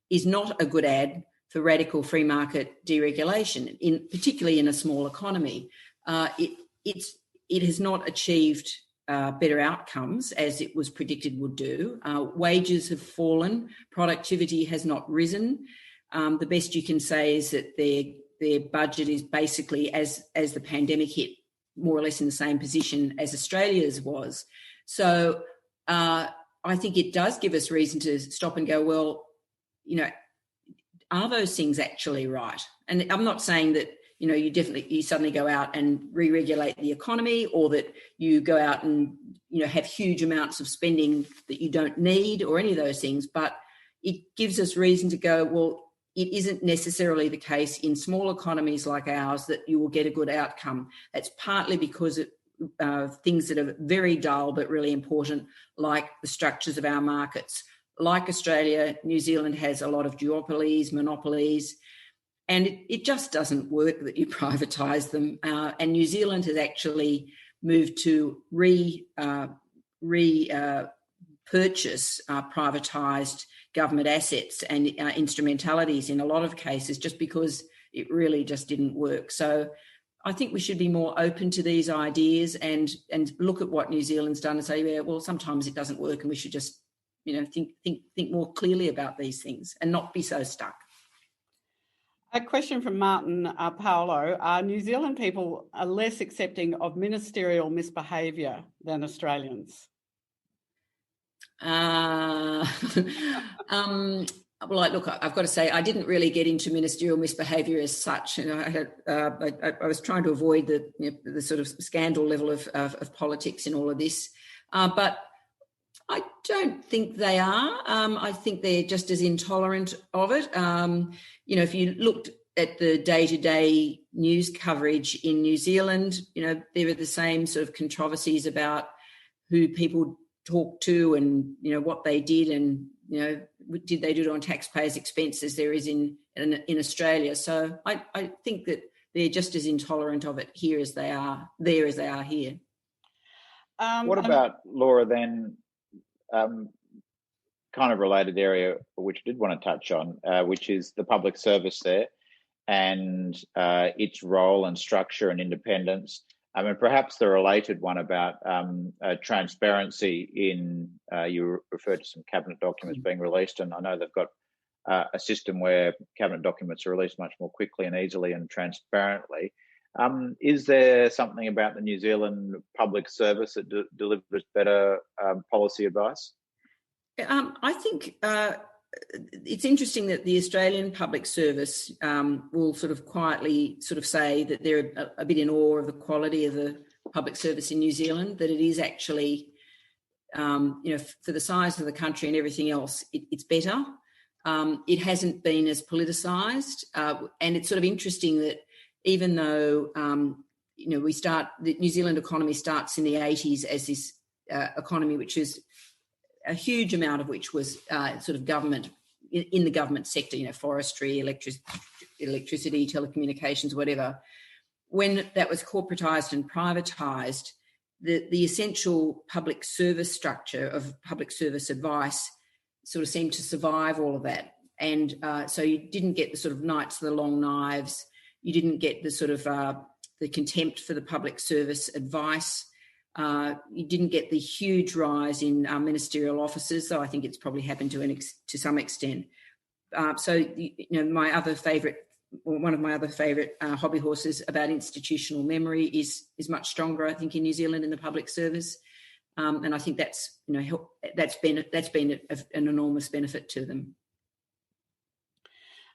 is not a good ad for radical free market deregulation, particularly in a small economy. It has not achieved better outcomes as it was predicted would do. Wages have fallen, productivity has not risen. The best you can say is that their budget is basically, as the pandemic hit, more or less in the same position as Australia's was. So I think it does give us reason to stop and go, well, are those things actually right? And I'm not saying that, you suddenly go out and re-regulate the economy, or that you go out and, have huge amounts of spending that you don't need, or any of those things. But it gives us reason to go, well, it isn't necessarily the case in small economies like ours that you will get a good outcome. That's partly because of things that are very dull but really important, like the structures of our markets. Like Australia, New Zealand has a lot of duopolies, monopolies, and it just doesn't work that you privatise them. And New Zealand has actually moved to purchase privatised government assets and instrumentalities in a lot of cases, just because it really just didn't work. So I think we should be more open to these ideas and look at what New Zealand's done and say, yeah, well, sometimes it doesn't work, and we should just think more clearly about these things and not be so stuck. A question from Martin Paolo. New Zealand people are less accepting of ministerial misbehaviour than Australians. Well, look, I've got to say, I didn't really get into ministerial misbehaviour as such. I was trying to avoid the sort of scandal level of politics in all of this. But I don't think they are. I think they're just as intolerant of it. If you looked at the day-to-day news coverage in New Zealand, there are the same sort of controversies about who people talk to and, what they did and, did they do it on taxpayers' expense as there is in Australia. So I think that they're just as intolerant of it here as they are there as they are here. What about, Laura, then, kind of related area which I did want to touch on, which is the public service there and its role and structure and independence. I mean, perhaps the related one about transparency in, you referred to some cabinet documents being released, and I know they've got a system where cabinet documents are released much more quickly and easily and transparently. Is there something about the New Zealand public service that delivers better policy advice? I think it's interesting that the Australian public service will sort of quietly sort of say that they're a bit in awe of the quality of the public service in New Zealand, that it is actually, for the size of the country and everything else, it's better. It hasn't been as politicised, and it's sort of interesting that even though, the New Zealand economy starts in the 80s as this economy, which is a huge amount of which was sort of government, in the government sector, forestry, electricity, telecommunications, whatever. When that was corporatised and privatised, the essential public service structure of public service advice sort of seemed to survive all of that. And so you didn't get the sort of knights of the long knives. You didn't get the sort of the contempt for the public service advice. You didn't get the huge rise in ministerial offices, though I think it's probably happened to some extent. One of my other favourite hobby horses about institutional memory is much stronger, I think, in New Zealand in the public service, and I think that's been an enormous benefit to them.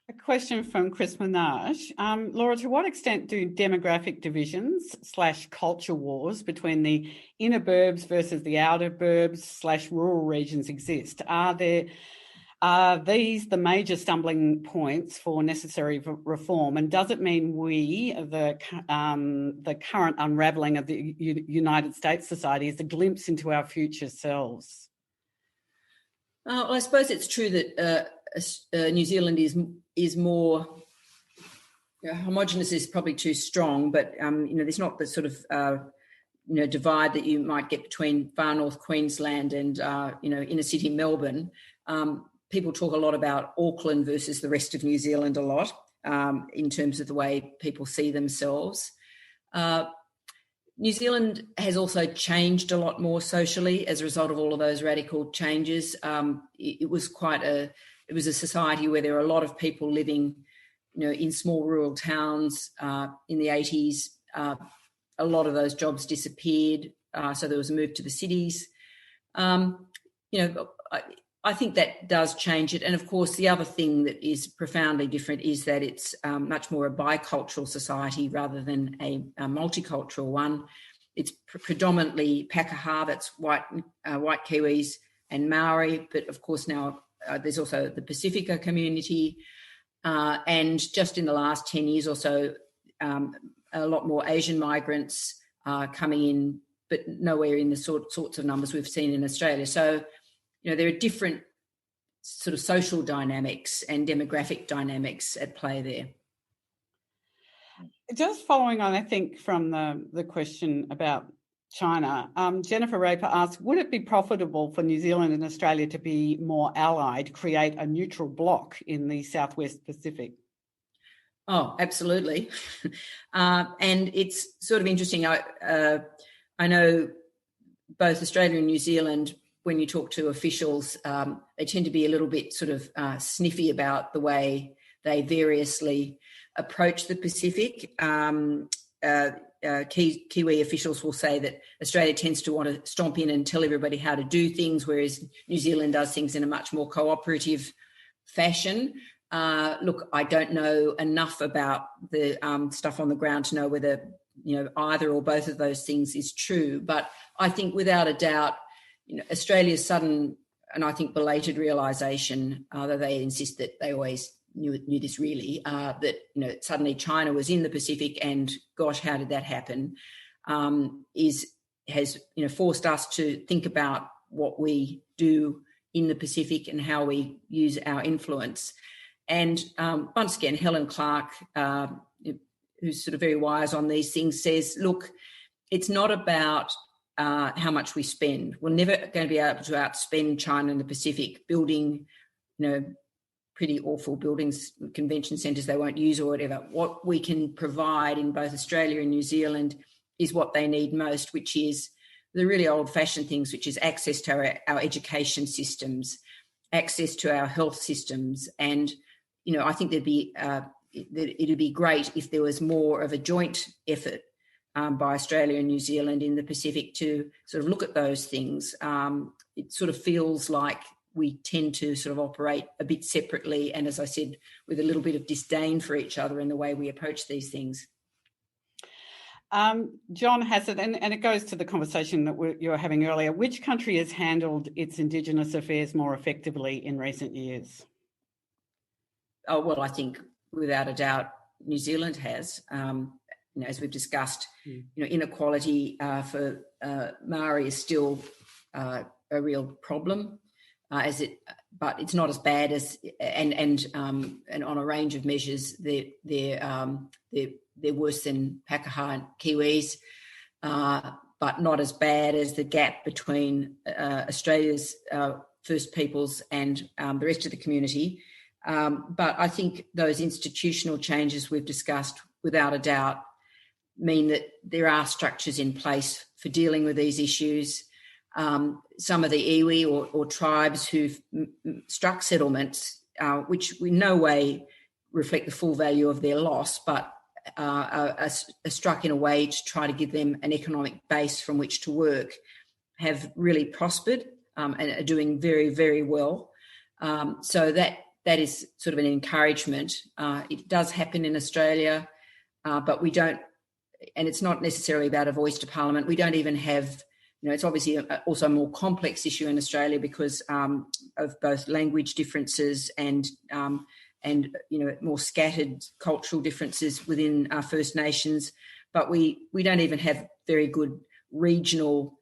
A question from Chris Minaj. Laura, to what extent do demographic divisions / culture wars between the inner burbs versus the outer burbs / rural regions exist? Are these the major stumbling points for necessary reform? And does it mean the current unravelling of the United States society is a glimpse into our future selves? Well, I suppose it's true that New Zealand is more homogenous is probably too strong, but there's not the sort of divide that you might get between far north Queensland and inner city Melbourne. People talk a lot about Auckland versus the rest of New Zealand a lot in terms of the way people see themselves. New Zealand has also changed a lot more socially as a result of all of those radical changes. It was a society where there were a lot of people living, in small rural towns in the 80s. A lot of those jobs disappeared, so there was a move to the cities. I think that does change it. And of course, the other thing that is profoundly different is that it's much more a bicultural society rather than a multicultural one. It's predominantly Pākehā, that's white Kiwis and Maori, but of course now there's also the Pacifica community. And just in the last 10 years or so, a lot more Asian migrants coming in, but nowhere in the sorts of numbers we've seen in Australia. So, there are different sort of social dynamics and demographic dynamics at play there. Just following on, I think, from the question about China, Jennifer Raper asked, would it be profitable for New Zealand and Australia to be more allied, create a neutral bloc in the Southwest Pacific? Oh, absolutely. And it's sort of interesting. I know both Australia and New Zealand, when you talk to officials, they tend to be a little bit sort of sniffy about the way they variously approach the Pacific. Kiwi officials will say that Australia tends to want to stomp in and tell everybody how to do things, whereas New Zealand does things in a much more cooperative fashion. Look, I don't know enough about the stuff on the ground to know whether either or both of those things is true, but I think without a doubt, Australia's sudden and I think belated realisation, though they insist that they always knew this really, that suddenly China was in the Pacific and gosh, how did that happen? Has forced us to think about what we do in the Pacific and how we use our influence. And once again, Helen Clark, who's sort of very wise on these things, says, look, it's not about how much we spend. We're never going to be able to outspend China in the Pacific building, pretty awful buildings, convention centres they won't use or whatever. What we can provide in both Australia and New Zealand is what they need most, which is the really old-fashioned things, which is access to our education systems, access to our health systems. And, I think it'd be great if there was more of a joint effort by Australia and New Zealand in the Pacific to sort of look at those things. It sort of feels like we tend to sort of operate a bit separately, and as I said, with a little bit of disdain for each other in the way we approach these things. John has it, and it goes to the conversation that you were having earlier. Which country has handled its Indigenous affairs more effectively in recent years? Oh, well, I think without a doubt, New Zealand has. As we've discussed, inequality for Maori is still a real problem, but it's not as bad as and on a range of measures they're worse than Pākehā and Kiwis, but not as bad as the gap between Australia's First Peoples and the rest of the community. But I think those institutional changes we've discussed, without a doubt, mean that there are structures in place for dealing with these issues. Some of the iwi or tribes who've struck settlements, which in no way reflect the full value of their loss, but are struck in a way to try to give them an economic base from which to work, have really prospered and are doing very, very well. So that is sort of an encouragement. It does happen in Australia, but we don't, and it's not necessarily about a voice to Parliament. We don't even have, it's obviously also a more complex issue in Australia because of both language differences and more scattered cultural differences within our First Nations. But we don't even have very good regional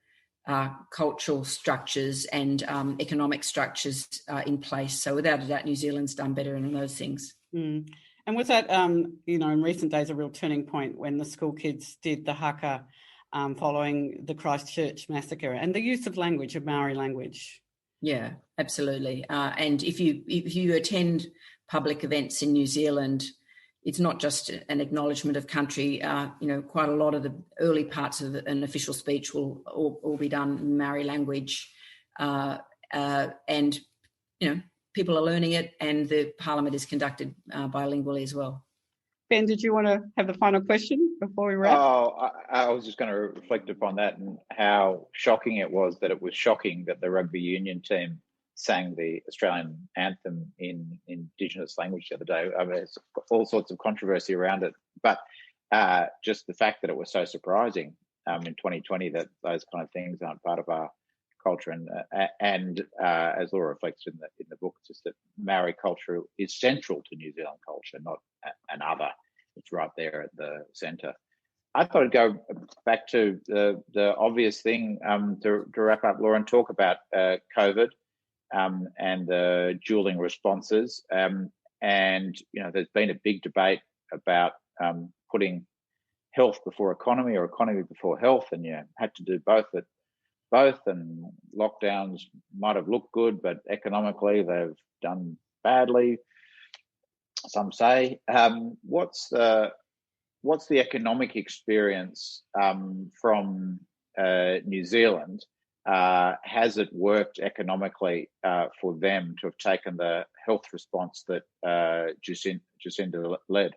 cultural structures and economic structures in place. So without a doubt, New Zealand's done better in those things. Mm. And was that, in recent days, a real turning point when the school kids did the haka following the Christchurch massacre and the use of language, of Maori language? Yeah, absolutely. And if you attend public events in New Zealand, it's not just an acknowledgement of country. Quite a lot of the early parts of an official speech will all be done in Maori language, and people are learning it, and the Parliament is conducted bilingually as well. Ben, did you want to have the final question before we wrap? Oh, I was just going to reflect upon that and how shocking it was that the rugby union team sang the Australian anthem in Indigenous language the other day. I mean, there's all sorts of controversy around it, but just the fact that it was so surprising in 2020 that those kind of things aren't part of our culture, and as Laura reflects in the book, it's just that Maori culture is central to New Zealand culture, not another. It's right there at the centre. I thought I'd go back to the obvious thing to wrap up, Laura, and talk about COVID and the dualling responses. And there's been a big debate about putting health before economy or economy before health, and you had to do both, and lockdowns might have looked good, but economically they've done badly, some say. What's the economic experience from New Zealand? Has it worked economically for them to have taken the health response that Jacinda led?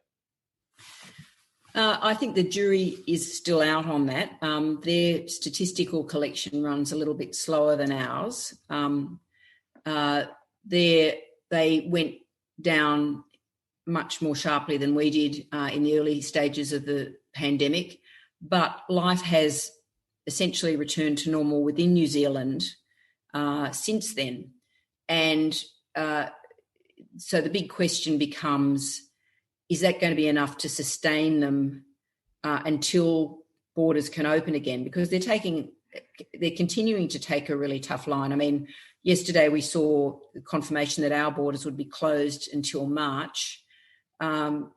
I think the jury is still out on that. Their statistical collection runs a little bit slower than ours. They went down much more sharply than we did in the early stages of the pandemic, but life has essentially returned to normal within New Zealand since then. And so the big question becomes, is that going to be enough to sustain them until borders can open again? Because they're continuing to take a really tough line. I mean, yesterday we saw the confirmation that our borders would be closed until March. The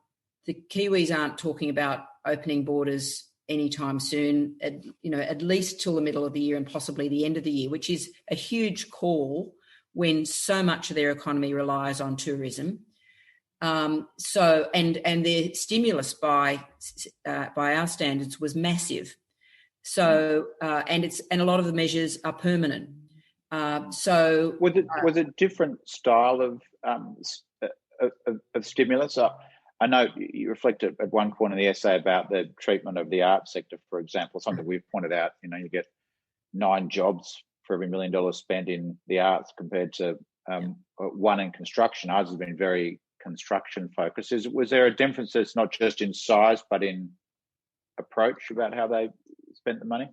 Kiwis aren't talking about opening borders anytime soon, at least till the middle of the year and possibly the end of the year, which is a huge call when so much of their economy relies on tourism. So their stimulus by our standards was massive. So and a lot of the measures are permanent. So was it different style of stimulus? I know you reflected at one point in the essay about the treatment of the arts sector, for example, something we've pointed out. You get 9 jobs for every $1 million spent in the arts compared to one in construction. Ours has been very construction focused. Was there a difference that's not just in size but in approach about how they spent the money?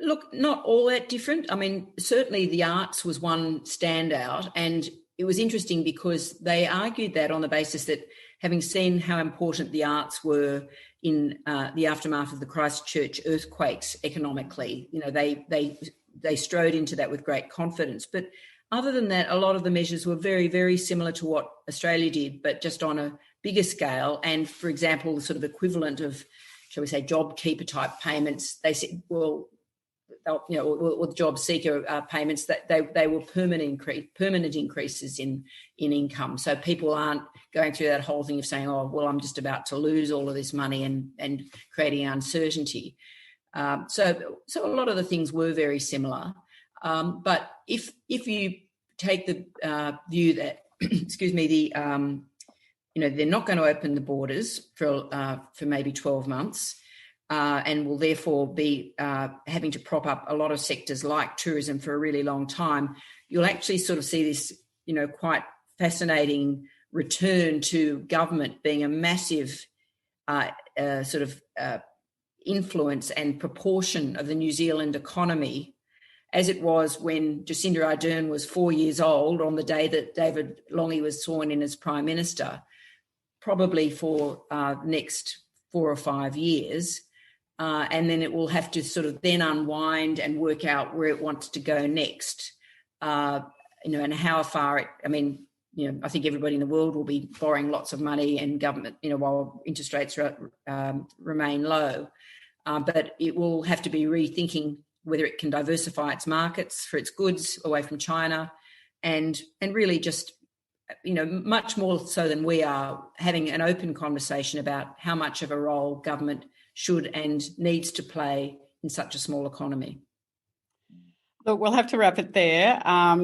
Look, not all that different. I mean, certainly the arts was one standout, and it was interesting because they argued that on the basis that, having seen how important the arts were in the aftermath of the Christchurch earthquakes economically, they strode into that with great confidence. But other than that, a lot of the measures were very, very similar to what Australia did, but just on a bigger scale. And, for example, the sort of equivalent of, shall we say, JobKeeper type payments, they said, well, or the job seeker payments, that they were permanent increases in income. So people aren't going through that whole thing of saying, oh, well, I'm just about to lose all of this money and creating uncertainty. So a lot of the things were very similar. But if you take the view that, they're not going to open the borders for maybe 12 months, and will therefore be having to prop up a lot of sectors like tourism for a really long time, you'll actually sort of see this, quite fascinating return to government being a massive influence and proportion of the New Zealand economy, as it was when Jacinda Ardern was 4 years old on the day that David Lange was sworn in as Prime Minister, probably for the next 4 or 5 years. And then it will have to sort of then unwind and work out where it wants to go next, and how far it, I think everybody in the world will be borrowing lots of money and government, while interest rates remain low. But it will have to be rethinking whether it can diversify its markets for its goods away from China, and really just, much more so than we are, having an open conversation about how much of a role government should and needs to play in such a small economy. Look, we'll have to wrap it there.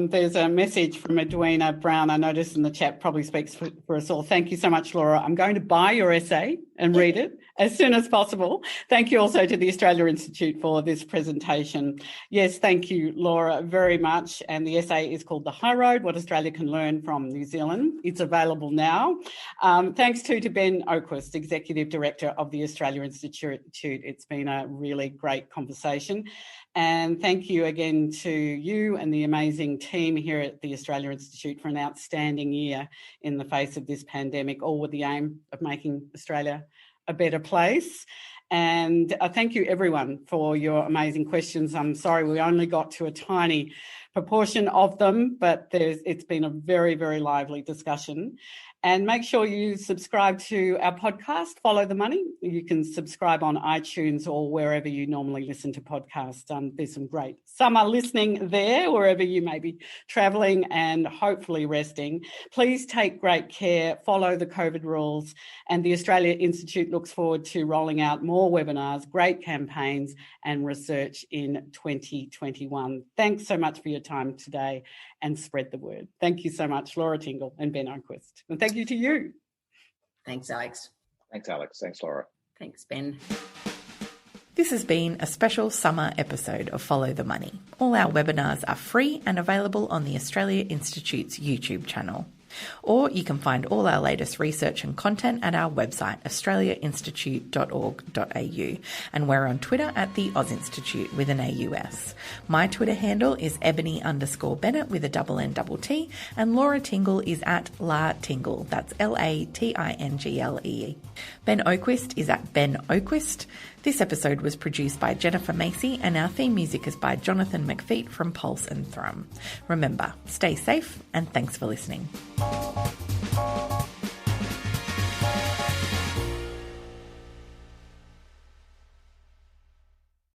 There's a message from Edwina Brown, I noticed in the chat, probably speaks for us all. Thank you so much, Laura. I'm going to buy your essay and read it as soon as possible. Thank you also to the Australia Institute for this presentation. Yes, thank you, Laura, very much. And the essay is called The High Road, What Australia Can Learn from New Zealand. It's available now. Thanks to Ben Oquist, Executive Director of the Australia Institute. It's been a really great conversation. And thank you again to you and the amazing team here at the Australia Institute for an outstanding year in the face of this pandemic, all with the aim of making Australia a better place. And thank you everyone for your amazing questions. I'm sorry we only got to a tiny proportion of them, but it's been a very, very lively discussion. And make sure you subscribe to our podcast, Follow the Money. You can subscribe on iTunes or wherever you normally listen to podcasts. There's some great summer listening there, wherever you may be travelling and hopefully resting. Please take great care, follow the COVID rules, and the Australia Institute looks forward to rolling out more webinars, great campaigns and research in 2021. Thanks so much for your time today, and spread the word. Thank you so much, Laura Tingle and Ben Oquist. And thank you to you. Thanks, Alex. Thanks, Alex. Thanks, Laura. Thanks, Ben. This has been a special summer episode of Follow the Money. All our webinars are free and available on the Australia Institute's YouTube channel. Or you can find all our latest research and content at our website, australiainstitute.org.au, and we're on Twitter at the Oz Institute with an AUS. My Twitter handle is Ebony_Bennett with a _N_T, and Laura Tingle is at La Tingle, that's LATINGLE. Ben Oquist is at Ben Oquist. This episode was produced by Jennifer Macy, and our theme music is by Jonathan McFeat from Pulse and Thrum. Remember, stay safe and thanks for listening.